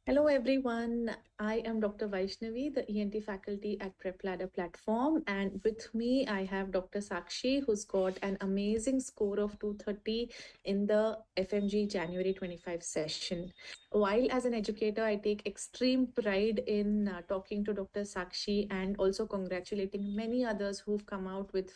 Hello everyone, I am Dr. Vaishnavi, the ENT faculty at PrepLadder platform, and with me I have Dr. Sakshi, who's got an amazing score of 230 in the FMGE January 25 session. While as an educator, I take extreme pride in talking to Dr. Sakshi and also congratulating many others who've come out with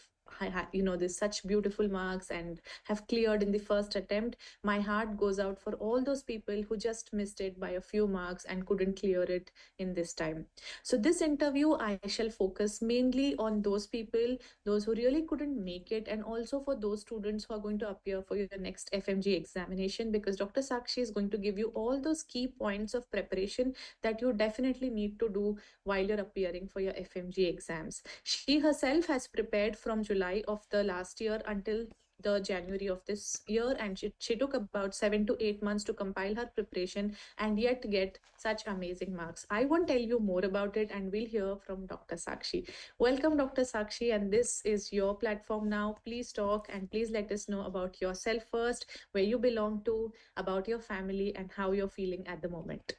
this such beautiful marks and have cleared in the first attempt. My heart goes out for all those people who just missed it by a few marks and couldn't clear it in this time. So this interview, I shall focus mainly on those people, those who really couldn't make it, and also for those students who are going to appear for your next FMG examination, because Dr. Sakshi is going to give you all those key points of preparation that you definitely need to do while you're appearing for your FMG exams. She herself has prepared from July of the last year until the January of this year, and she took about 7 to 8 months to compile her preparation and yet get such amazing marks. I won't tell you more about it, and we'll hear from Dr. Sakshi. Welcome, Dr. Sakshi, and this is your platform now. Please talk and please let us know about yourself first, where you belong to, about your family, and how you're feeling at the moment.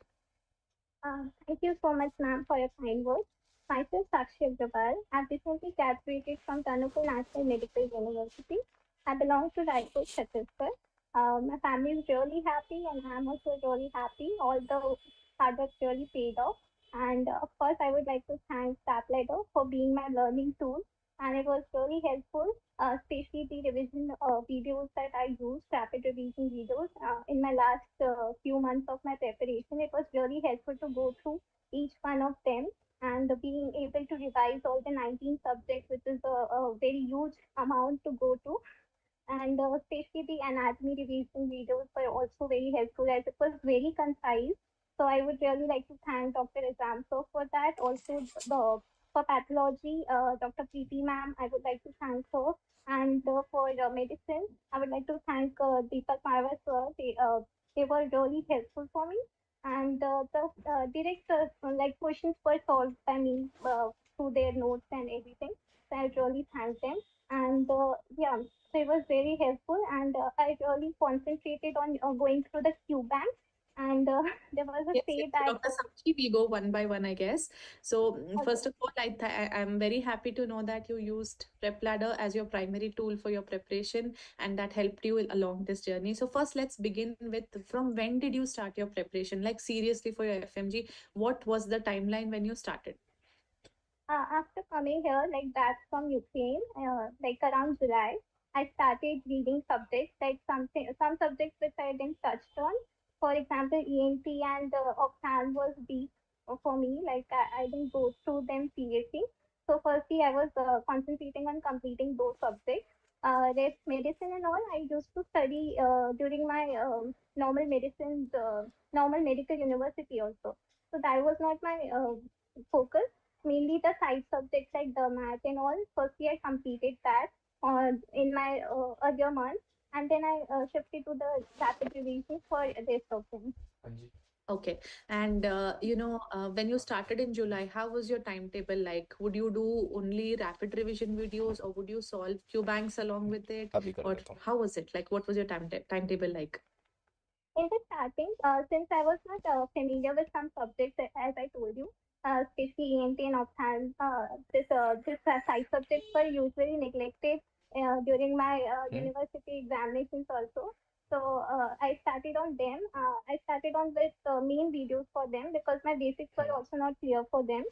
Thank you so much, ma'am, for your kind words. Myself, Sakshi Agrawal. I've recently graduated from Tanupur National Medical University. I belong to Raipur, Chhattisgarh. My family is really happy, and I'm also really happy. All the hard work really paid off. And of course, I would like to thank PrepLadder for being my learning tool. And it was really helpful, especially the revision videos that I used, rapid revision videos, in my last few months of my preparation. It was really helpful to go through each one of them and being able to revise all the 19 subjects, which is a very huge amount to go to. And especially the anatomy revision videos were also very helpful as it was very concise. So I would really like to thank Dr. Azamso for that. Also, for pathology, Dr. Preeti ma'am, I would like to thank her. And for medicine, I would like to thank Deepak Marwa sir. They were really helpful for me. And the direct like questions were solved by me through their notes and everything. So I really thank them. And yeah, so it was very helpful, and I really concentrated on going through the Q bank. And there was a Yes, yes. say So that Dr. Sakshi, we go one by one, I guess. So okay, first of all, I'm very happy to know that you used PrepLadder as your primary tool for your preparation, and that helped you along this journey. So first, let's begin with from when did you start your preparation? Like seriously for your FMG, what was the timeline when you started? after coming here, like back from Ukraine, like around July, I started reading subjects like some subjects which I didn't touch on. For example, ENT and Ophthalm was weak for me. Like I didn't go through them seriously. So firstly, I was concentrating on completing those subjects. Rest medicine and all, I used to study during my normal medical university also. So that was not my focus, mainly the side subjects like the math and all. Firstly, I completed that in my earlier months, and then I shifted to the rapid revision for this of them. Okay. And when you started in July, how was your timetable like? Would you do only rapid revision videos or would you solve Q banks along with it? Or how was it? Like, what was your timetable like? In the starting, since I was not familiar with some subjects, as I told you, especially ENT and ophthalm, this side subjects were usually neglected during my university examinations also. So I started on them. I started on with main videos for them because my basics were also not clear for them.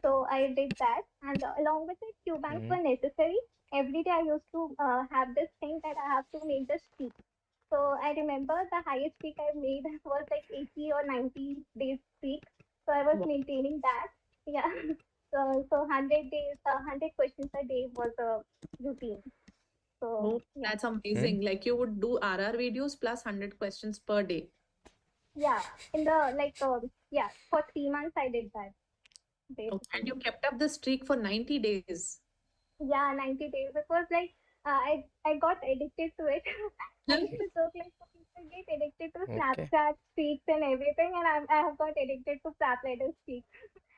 So I did that, and along with it, Q banks were necessary. Every day I used to have this thing that I have to make the streak. So I remember the highest peak I made was like 80 or 90 days peak. So I was Wow. maintaining that. Yeah. So 100 days, 100 questions a day was a routine. So Oh, yeah, that's amazing. Like you would do RR videos plus 100 questions per day. yeah. In the yeah, for 3 months I did that Okay. And you basically. kept up the streak for 90 days. Yeah, 90 days. It was like I got addicted to it. I used to joke like so people get addicted to Okay. Snapchat streaks and everything, and I have got addicted to PrepLadder streaks.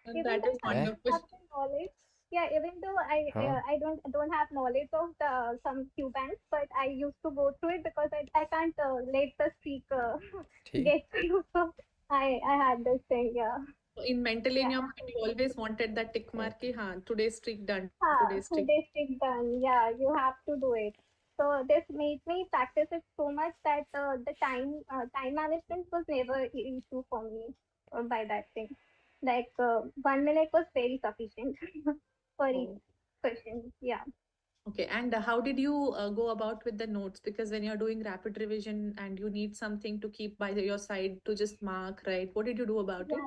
And Even that though is I Eh? don't wonderful. have the knowledge, yeah, even though Huh? I don't have knowledge of the some Q banks, but I used to go through it because I can't let the streak See? get through. So I had this thing, yeah, In mentally in yeah. your mind, you always wanted that tick mark, ki, haan, today's streak done, today's streak. Today's stick done. Yeah, you have to do it. So this made me practice it so much that the time management was never an issue for me by that thing. Like 1 minute was very sufficient for each Oh. question. Yeah. Okay, and how did you go about with the notes? Because when you're doing rapid revision and you need something to keep by your side to just mark, right? What did you do about it?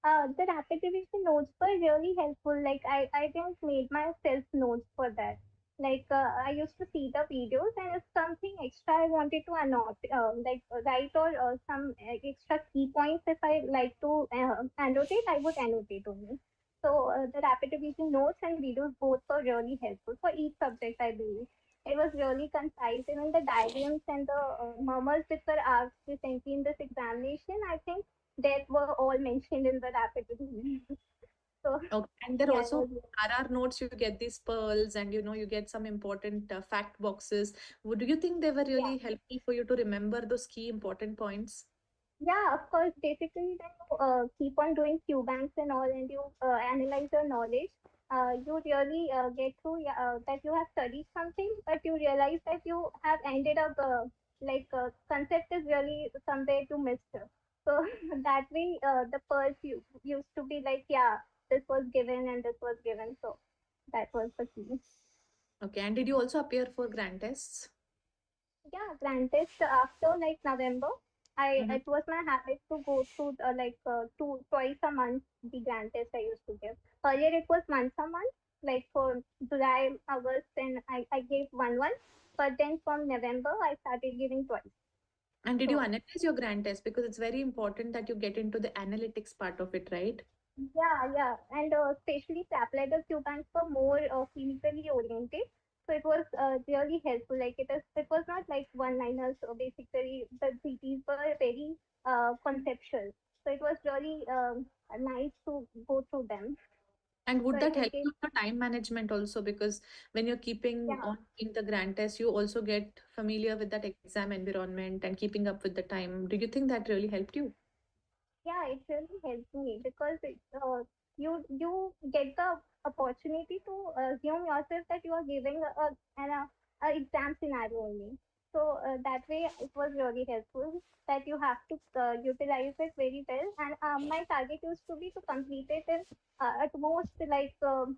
Yeah. The rapid revision notes were really helpful. Like I didn't made myself notes for that. Like I used to see the videos, and if something extra I wanted to annotate, write or some extra key points, if I like to annotate, I would annotate only. So the rapid revision notes and videos both were really helpful for each subject. I believe it was really concise. Even the diagrams and the murmurs which were asked recently in this examination, I think that were all mentioned in the rapid revision. So Okay, and there yeah, it also was RR notes, you get these pearls and you get some important fact boxes. Would do you think they were yeah. really helpful for you to remember those key important points? Yeah, of course. Basically, when you keep on doing Q banks and all, and you analyze your knowledge, you really get through that you have studied something, but you realize that you have ended up concept is really somewhere you missed. So that way, the pearls you used to be like, yeah, this was given and this was given. So that was the key. Okay, and did you also appear for grand tests? Yeah, granted, after like November, I Mhm. it was my habit to go through twice a month the grant test I used to give. Earlier it was once a month, like for July, August, and I gave one, but then from November I started giving twice. And did you So analyze your grand test? Because it's very important that you get into the analytics part of it, right? yeah, and especially Sapletter Q banks were more clinically oriented. So it was really helpful. Like it was not like one-liners. So basically, the GTs were very conceptual. So it was really nice to go through them. And So would that it help gave you with your time management also? Because when you're keeping yeah on in the grand test, you also get familiar with that exam environment and keeping up with the time. Do you think that really helped you? Yeah, it really helps me because you get the opportunity to assume yourself that you are giving a exam scenario only. So that way it was really helpful that you have to utilize it very well. And my target used to be to complete it in at most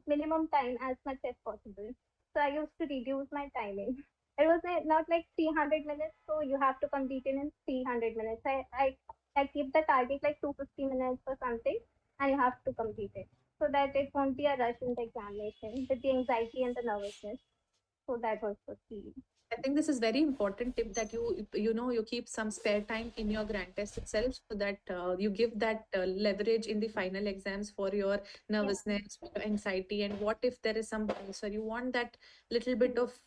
minimum time as much as possible. So I used to reduce my timing. It was not like 300 minutes, so you have to complete it in 300 minutes. I keep the target like 250 minutes or something, and you have to complete it so that it won't be a rush in the examination with the anxiety and the nervousness. So that was the key. I think this is very important tip that you keep some spare time in your grand test itself so that you give that leverage in the final exams for your Yeah. nervousness, for your anxiety, and what if there is some answer you want that little bit Hmm. of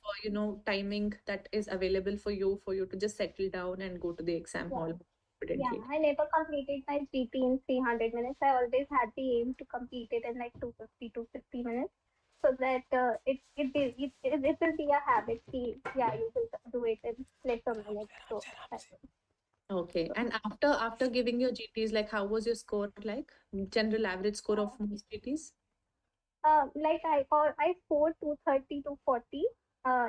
timing that is available for you to just settle down and go to the exam Yeah. hall Yeah. confidently. I never completed my GP in 300 minutes. I always had the aim to complete it in like 250 to 50 minutes. So that it will be a habit. Yeah, you will do it in less a minute. So that Okay, so. and after giving your GTs, like how was your score like? General average score of most GTs? Like I scored 230 to 40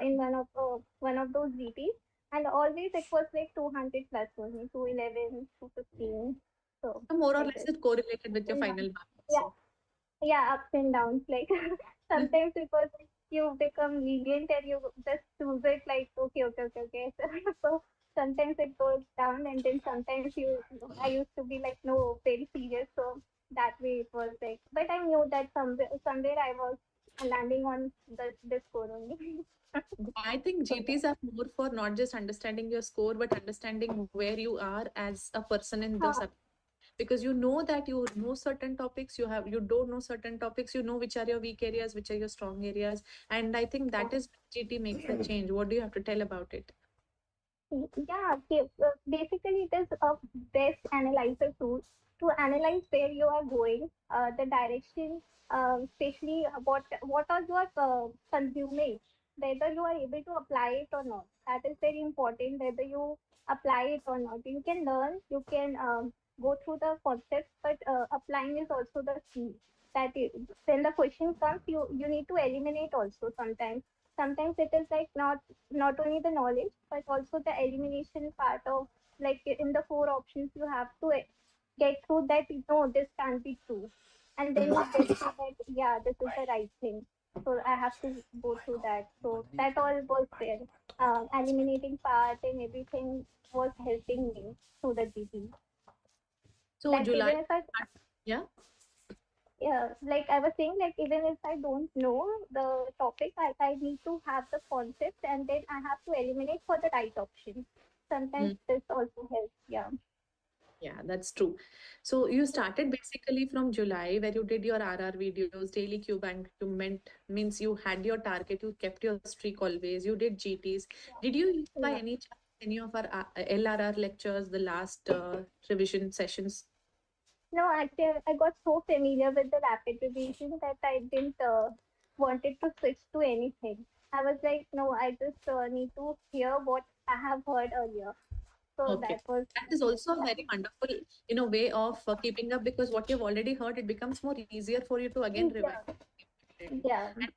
in one of those GTs, and always it was like 200 plus only 211, 215. So So more or like less this. it correlated with your And final mark yeah, also. yeah, ups and downs. Like sometimes because you become lenient and you just choose it like okay. So sometimes it goes down, and then sometimes I used to be like no very serious. So that way it was like, but I knew that somewhere I was landing on this score only. I think So GTs are more for not just understanding your score, but understanding where you are as a person in the huh, subject. Because you know that you know certain topics, you don't know certain topics, you know which are your weak areas, which are your strong areas. And I think that is GT makes the change. What do you have to tell about it? yeah, okay. Basically, it is a best analyzer tool to analyze where you are going, the direction, especially what are you are consuming, whether you are able to apply it or not. That is very important. Whether you apply it or not, you can learn, you can go through the concepts, but applying is also the key. When the question comes, you need to eliminate also sometimes. Sometimes it is like not only the knowledge but also the elimination part of, like in the four options you have to get through that, no, this can't be true, and then you get through that, yeah, this is the right thing. So I have to go through that, so that all was there. Eliminating part and everything was helping me through the GT. So Like July, even if I, yeah. yeah, like I was saying, like even if I don't know the topic, I need to have the concept and then I have to eliminate for the right option. Sometimes Mm, this also helps. Yeah. yeah, that's true. So you started basically from July, where you did your RR videos, daily Q bank. You means you had your target, you kept your streak always. You did GTs. Did you use by Yeah. any chance any of our LRR lectures, the last revision sessions? No, actually, I got so familiar with the rapid revision that I didn't wanted to switch to anything. I was like, no, I just need to hear what I have heard earlier. So Okay. that was, That is also a very wonderful, way of keeping up, because what you've already heard, it becomes more easier for you to again revise yeah, it. yeah, And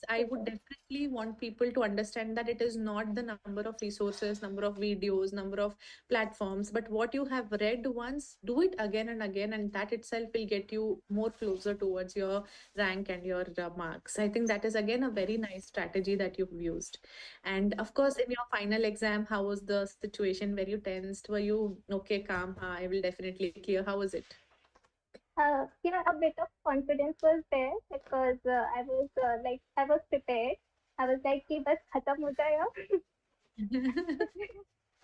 I would definitely want people to understand that it is not the number of resources, number of videos, number of platforms, but what you have read once, do it again and again, and that itself will get you more closer towards your rank and your marks. I think that is again a very nice strategy that you've used. And of course, in your final exam, how was the situation? Were you tensed? Were you okay, calm? I will definitely clear. How was it? a bit of confidence was there because I was prepared. I was like, कि बस खत्म हो जाएगा.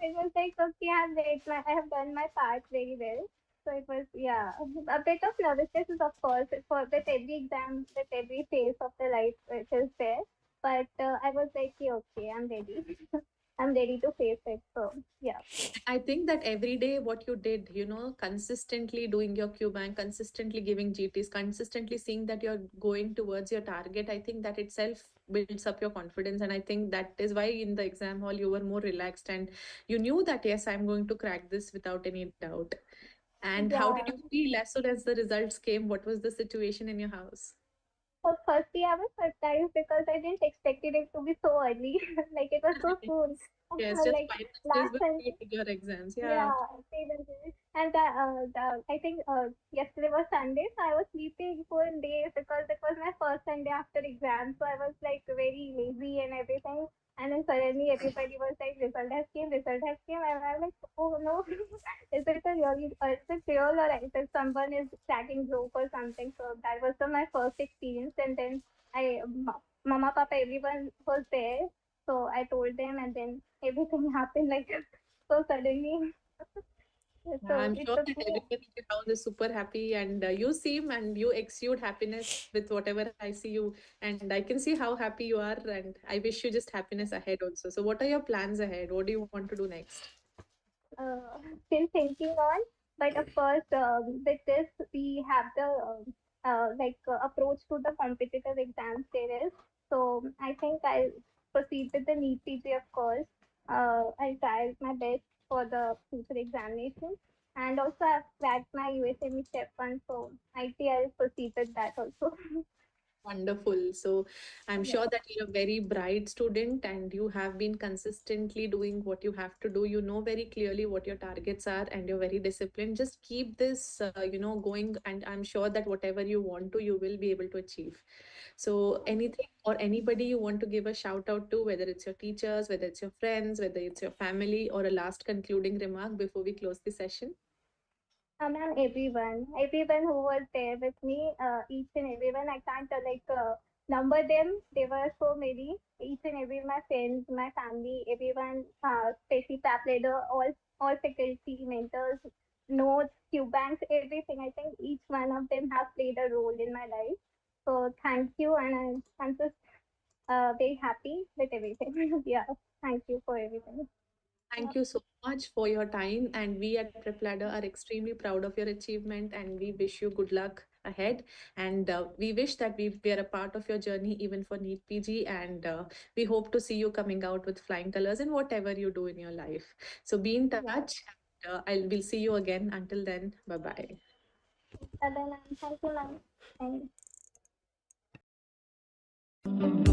It was like, okay, I have done my part very well. So it was, yeah, a bit of nervousness is of course for with every exam, with every phase of the life it is there. But I was like, yeah, okay, I'm ready. I'm ready to face it. So yeah, I think that every day what you did, consistently doing your Q bank, consistently giving GTs, consistently seeing that you're going towards your target, I think that itself builds up your confidence. And I think that is why in the exam hall you were more relaxed and you knew that, yes, I'm going to crack this without any doubt. And how did yeah. you feel as soon as the results came? What was the situation in your house? So firstly, I was surprised because I didn't expect it to be so early. Like it was so soon. Yes, just Like 5 days last before Sunday. you did your exams. Yeah. Yeah, seriously. And I think yesterday was Sunday, so I was sleeping full days because it was my first Sunday after exam. So I was like very lazy and everything. And then suddenly everybody was like, result has came. And I was like, oh no, is it real or is it someone is cracking joke or something? So that was my first experience. And then Mama, Papa, everyone was there. So I told them, and then everything happened like so suddenly. Yeah, So I'm it sure took that me. everyone in your house is super happy, and you seem and you exude happiness with whatever I see you, and I can see how happy you are, and I wish you just happiness ahead also. So, what are your plans ahead? What do you want to do next? Still thinking on, but of course, with this we have the approach to the competitive exams there is. So I think I'll proceed with the NEET PG, of course. I'll try my best for the future examinations, and also I've cracked my USME step one, so I think I'll proceed with that also. Wonderful. So I'm Yeah. sure that you're a very bright student and you have been consistently doing what you have to do. You know very clearly what your targets are and you're very disciplined. Just keep this, going. And I'm sure that whatever you want to, you will be able to achieve. So anything or anybody you want to give a shout out to, whether it's your teachers, whether it's your friends, whether it's your family, or a last concluding remark before we close the session? And everyone who was there with me, each and everyone. I can't number them. There were so many. Each and every my friends, my family, everyone, especially PrepLadder, all faculty, mentors, notes, Q banks, everything. I think each one of them have played a role in my life. So thank you, and I'm just very happy with everything. Yeah, thank you for everything. Yeah, Thank you so much for your time. And we at PrepLadder are extremely proud of your achievement and we wish you good luck ahead. And we wish that we were a part of your journey even for NEET PG. And we hope to see you coming out with flying colors in whatever you do in your life. So be in yeah. touch. We'll see you again. Until then, bye bye. And then thank you, ma'am. Thank